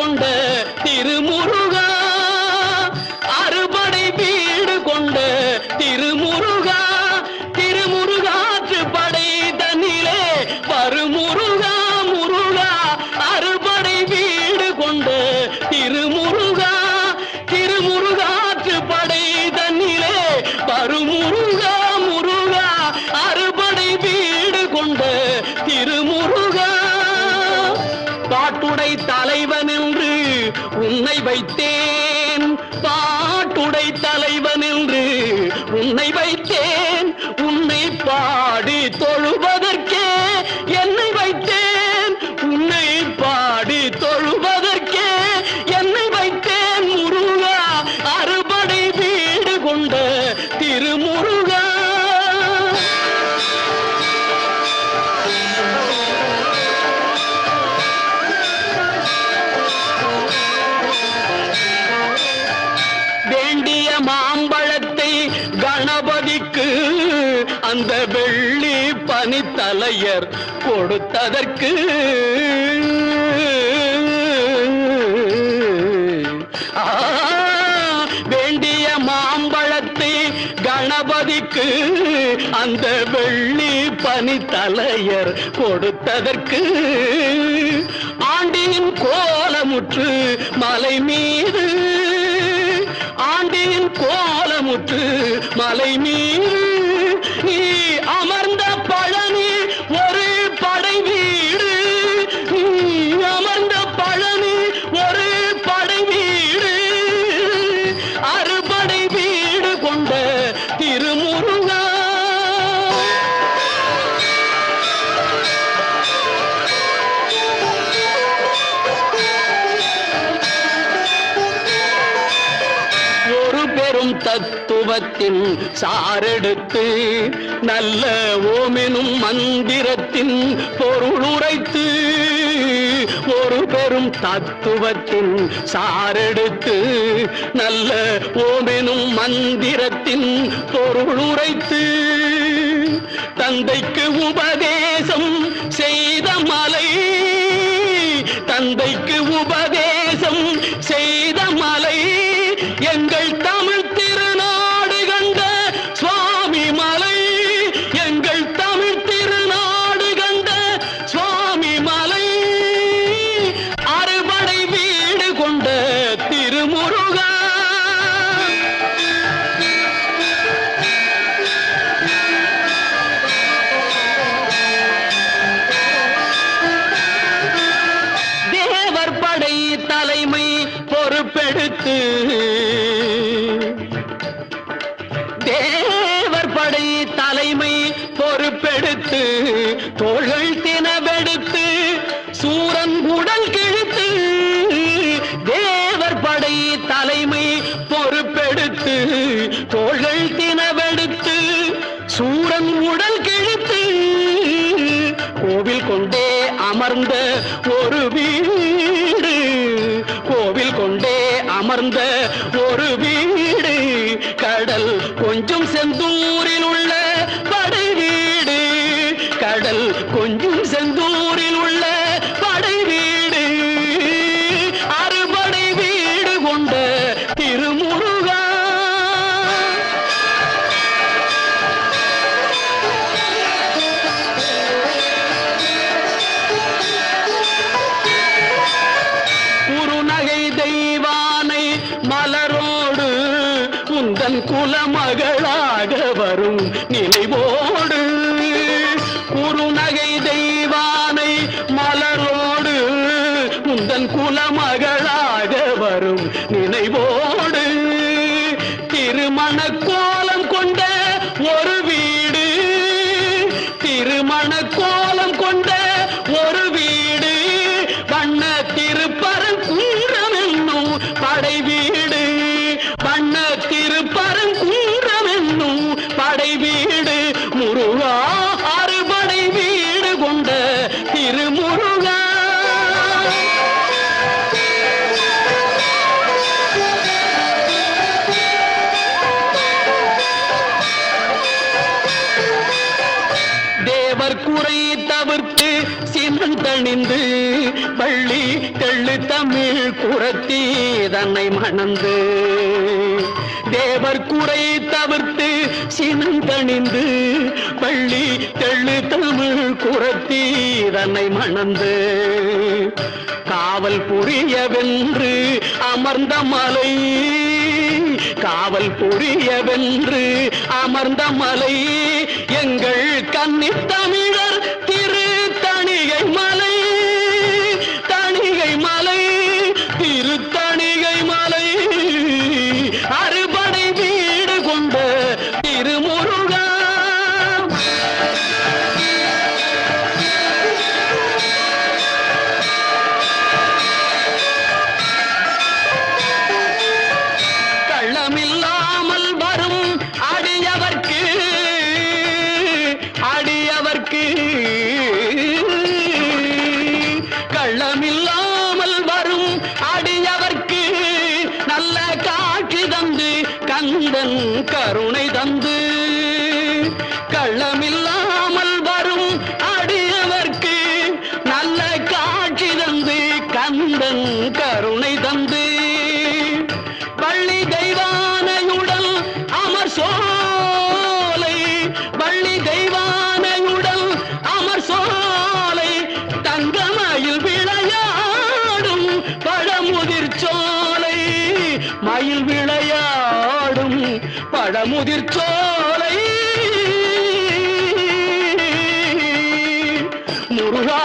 கொண்ட திருமுருகா, அறுபடை வீடு கொண்ட திருமுருகா, திருமுருகாற்று படை தன்னிலே வருமுருகா முருகா, அறுபடை வீடு கொண்ட திருமுருகா, திருமுருகாற்று படை தன்னிலே வருமுருகா முருகா, அறுபடை வீடு கொண்ட திருமுருகா. பாட்டுடை தலைவன் என்று உன்னை வைத்தேன், பாட்டுடை தலைவன் என்று உன்னை வைத்தேன், உன்னை பாடி தொழுவதற்கே என்னை வைத்தேன், உன்னை பாடி தொழுவதற்கே என்னை வைத்தேன் முருகா, அறுபடை வீடு கொண்ட திருமுருகா. வேண்டிய மாம்பழத்தை கணபதிக்கு அந்த வெள்ளி பனித்தலையர் கொடுத்ததற்கு, வேண்டிய மாம்பழத்தை கணபதிக்கு அந்த வெள்ளி பனித்தலையர் கொடுத்ததற்கு, ஆண்டியின் கோலமுற்று மலை மீது, ஆண்டியின் கோலமுற்று மலை மீது நீ அமர்ந்த பழனி ஒரு படை வீடு, நீ அமர்ந்த பழனி ஒரு படை வீடு, அறுபடை வீடு கொண்ட திருமுருகா. பெரும் தத்துவத்தின் சாரெடுத்து நல்ல ஓமெனும் மந்திரத்தின் பொருளுரைத்து, ஒரு பெரும் தத்துவத்தின் சாரெடுத்து நல்ல ஓமெனும் மந்திரத்தின் பொருளுரைத்து, தந்தைக்கு உபதேசம் செய்த மலை, தந்தைக்கு உபதேசம் செய்த மலை, எங்கள் தமிழ் திருநாடு கண்ட சுவாமி மலை, எங்கள் தமிழ் திருநாடு கண்ட சுவாமி மலை, அறுபடை வீடு கொண்ட திருமுருகா. தேவர் படை தலைமை பொறுப்பெடுத்து, தேவர் படை தலைமை பொறுப்பெடுத்து, தோள்கள் தினவெடுத்து சூரன் உடல் கிழித்து, தேவர் படை தலைமை பொறுப்பெடுத்து, தோள்கள் தினவெடுத்து சூரன் உடல் கிழித்து, கோவில் கொண்டே அமர்ந்த ஒரு வீடு, கோவில் கொண்டே அமர்ந்த ஒரு வீடு, கடல் கொஞ்சம் செந்தூரில் உள்ள படை வீடு, கடல் கொஞ்சம் செந்தூரில் உள்ள படை வீடு, அறுபடை வீடு கொண்ட திருமுருகா. குறுநகை தெய்வானை மலரோடு உந்தன் குலமகளாக வரும் நினைவோடு, குறுநகை தெய்வானை மலரோடு உந்தன் குலமகளாக வரும் நினைவோடு, திருமண கோலம் கொண்ட ஒரு வீடு, திருமண கோலம் கொண்ட ஒரு வீடு, வண்ண திருப்பரங்குன்றம் என்னும் படை வீடு, வண்ண திருப்பரங்குன்றம் என்னும் படை வீடு முருகா, அறுபடை வீடு கொண்ட திருமுருகா. தேவர் குறை தவிர்த்து சினம் தணிந்து வள்ளி தெள்ளு தமிழ் குரத்தி தன்னை மணந்து தேவர் குறை தவிர்த்து சினந்தணிந்து பள்ளி தெள்ளு தமிழ் குரத்தி தன்னை மணந்து காவல் புரியவென்று அமர்ந்த மலை காவல் புரியவென்று அமர்ந்த மலை எங்கள் கன்னித் தமிழர் திரு தணிகை மலை தணிகை மலை திரு தணிகை மலை அறுபடை வீடு கொண்ட திருமுருகா கள்ளமில்லாமல் வரும் அடியவர்க்கு கள்ளமில்லாமல் வரும் அடியவர்க்கு நல்ல காட்சி தந்து கந்தன் கருணை தந்து கள்ளமில்லாமல் வரும் அடியவர்க்கு நல்ல காட்சி தந்து கந்தன் கருணை தந்து வள்ளி தெய்வானையுடன் அமர் சோலை வள்ளி தெய்வானையுடன் அமர் சோலை தங்கமயில் விளையாடும் பழமுதிர் சோலை மயில் விளையாடும் பழமுதிர் சோலை முருகா